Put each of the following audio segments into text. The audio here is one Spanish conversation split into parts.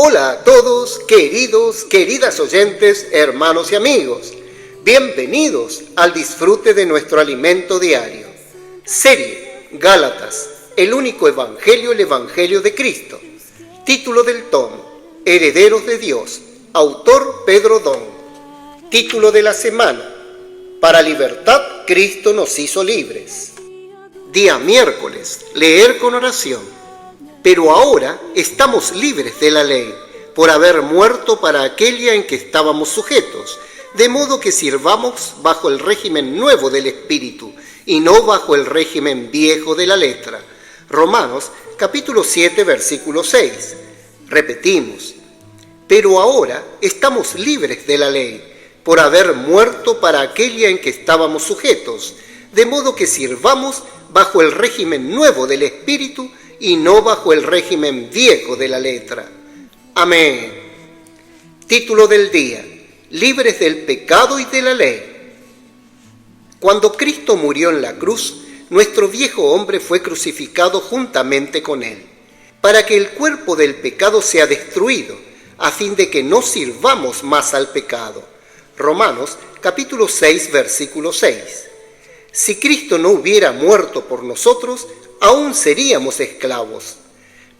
Hola a todos, queridas oyentes, hermanos y amigos. Bienvenidos al disfrute de nuestro alimento diario. Serie Gálatas, el único evangelio, el evangelio de Cristo. Título del tomo, Herederos de Dios. Autor Pedro Don. Título de la semana, Para libertad Cristo nos hizo libres. Día miércoles, leer con oración. Pero ahora estamos libres de la ley, por haber muerto para aquella en que estábamos sujetos, de modo que sirvamos bajo el régimen nuevo del Espíritu, y no bajo el régimen viejo de la letra. Romanos capítulo 7, versículo 6. Repetimos, pero ahora estamos libres de la ley, por haber muerto para aquella en que estábamos sujetos, de modo que sirvamos bajo el régimen nuevo del Espíritu, y no bajo el régimen viejo de la letra. Amén. Título del día, libres del pecado y de la ley. Cuando Cristo murió en la cruz, nuestro viejo hombre fue crucificado juntamente con él, para que el cuerpo del pecado sea destruido, a fin de que no sirvamos más al pecado. Romanos capítulo 6, versículo 6. Si Cristo no hubiera muerto por nosotros, aún seríamos esclavos.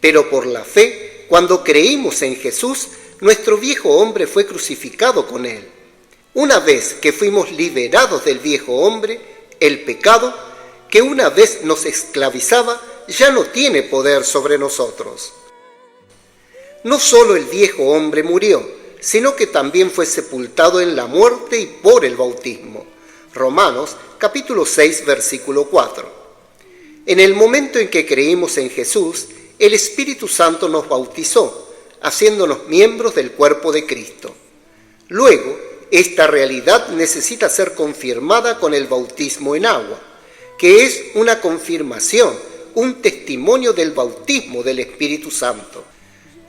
Pero por la fe, cuando creímos en Jesús, nuestro viejo hombre fue crucificado con él. Una vez que fuimos liberados del viejo hombre, el pecado, que una vez nos esclavizaba, ya no tiene poder sobre nosotros. No solo el viejo hombre murió, sino que también fue sepultado en la muerte y por el bautismo. Romanos capítulo 6, versículo 4. En el momento en que creímos en Jesús, el Espíritu Santo nos bautizó, haciéndonos miembros del cuerpo de Cristo. Luego, esta realidad necesita ser confirmada con el bautismo en agua, que es una confirmación, un testimonio del bautismo del Espíritu Santo.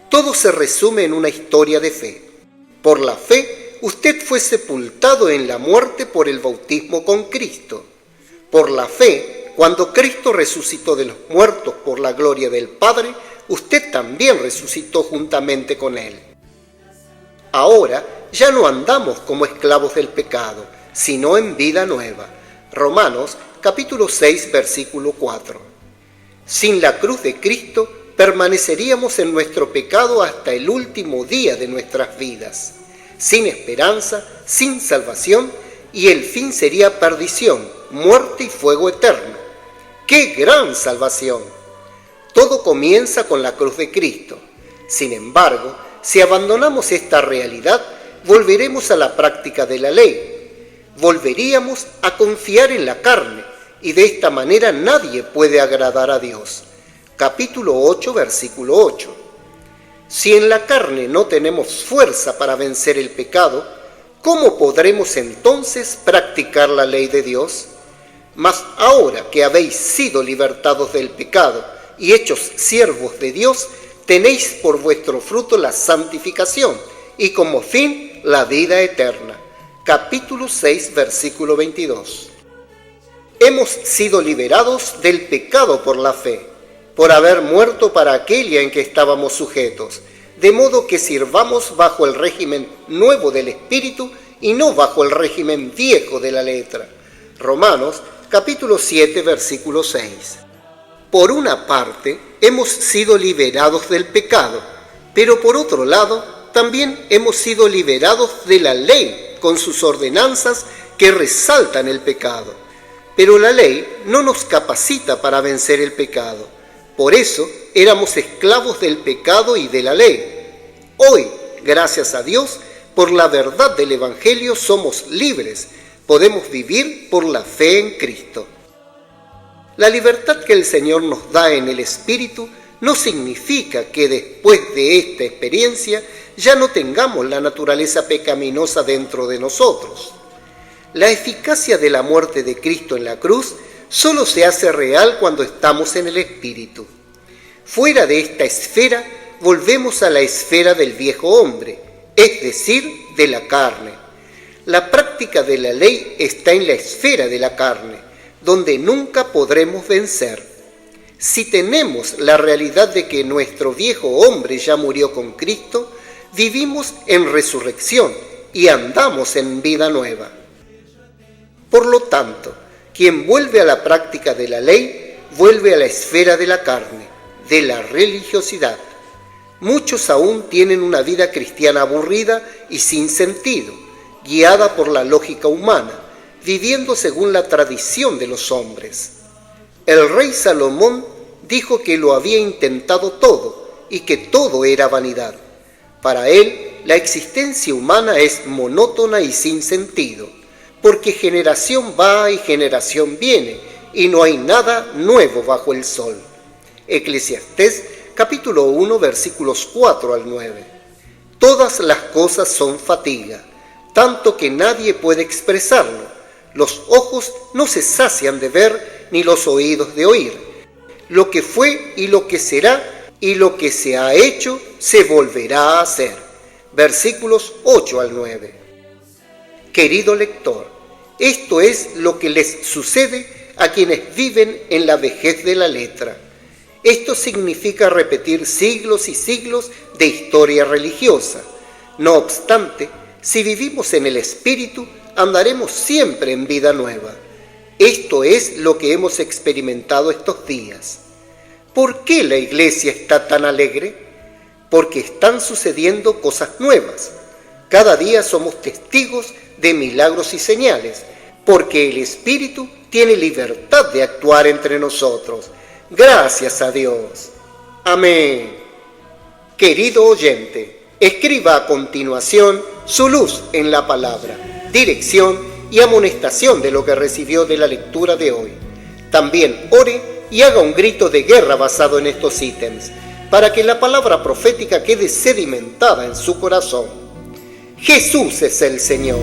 Todo se resume en una historia de fe. Por la fe, usted fue sepultado en la muerte por el bautismo con Cristo. Por la fe, cuando Cristo resucitó de los muertos por la gloria del Padre, usted también resucitó juntamente con Él. Ahora ya no andamos como esclavos del pecado, sino en vida nueva. Romanos capítulo 6, versículo 4. Sin la cruz de Cristo, permaneceríamos en nuestro pecado hasta el último día de nuestras vidas, sin esperanza, sin salvación, y el fin sería perdición, muerte y fuego eterno. ¡Qué gran salvación! Todo comienza con la cruz de Cristo. Sin embargo, si abandonamos esta realidad, volveremos a la práctica de la ley. Volveríamos a confiar en la carne, y de esta manera nadie puede agradar a Dios. Capítulo 8, versículo 8. Si en la carne no tenemos fuerza para vencer el pecado, ¿cómo podremos entonces practicar la ley de Dios? Mas ahora que habéis sido libertados del pecado y hechos siervos de Dios, tenéis por vuestro fruto la santificación y como fin la vida eterna. Capítulo 6, versículo 22. Hemos sido liberados del pecado por la fe, por haber muerto para aquella en que estábamos sujetos, de modo que sirvamos bajo el régimen nuevo del Espíritu y no bajo el régimen viejo de la letra. Romanos capítulo 7, versículo 6. Por una parte, hemos sido liberados del pecado, pero por otro lado, también hemos sido liberados de la ley con sus ordenanzas que resaltan el pecado. Pero la ley no nos capacita para vencer el pecado. Por eso, éramos esclavos del pecado y de la ley. Hoy, gracias a Dios, por la verdad del Evangelio somos libres. Podemos vivir por la fe en Cristo. La libertad que el Señor nos da en el Espíritu no significa que después de esta experiencia ya no tengamos la naturaleza pecaminosa dentro de nosotros. La eficacia de la muerte de Cristo en la cruz solo se hace real cuando estamos en el Espíritu. Fuera de esta esfera, volvemos a la esfera del viejo hombre, es decir, de la carne. La práctica de la ley está en la esfera de la carne, donde nunca podremos vencer. Si tenemos la realidad de que nuestro viejo hombre ya murió con Cristo, vivimos en resurrección y andamos en vida nueva. Por lo tanto, quien vuelve a la práctica de la ley, vuelve a la esfera de la carne, de la religiosidad. Muchos aún tienen una vida cristiana aburrida y sin sentido, guiada por la lógica humana, viviendo según la tradición de los hombres. El rey Salomón dijo que lo había intentado todo y que todo era vanidad. Para él, la existencia humana es monótona y sin sentido, porque generación va y generación viene, y no hay nada nuevo bajo el sol. Eclesiastés capítulo 1, versículos 4 al 9. Todas las cosas son fatiga, tanto que nadie puede expresarlo. Los ojos no se sacian de ver, ni los oídos de oír. Lo que fue y lo que será, y lo que se ha hecho, se volverá a hacer. Versículos 8 al 9. Querido lector, esto es lo que les sucede a quienes viven en la vejez de la letra. Esto significa repetir siglos y siglos de historia religiosa. No obstante, si vivimos en el Espíritu, andaremos siempre en vida nueva. Esto es lo que hemos experimentado estos días. ¿Por qué la iglesia está tan alegre? Porque están sucediendo cosas nuevas. Cada día somos testigos de milagros y señales, porque el Espíritu tiene libertad de actuar entre nosotros. Gracias a Dios. Amén. Querido oyente, escriba a continuación su luz en la palabra, dirección y amonestación de lo que recibió de la lectura de hoy. También ore y haga un grito de guerra basado en estos ítems, para que la palabra profética quede sedimentada en su corazón. Jesús es el Señor.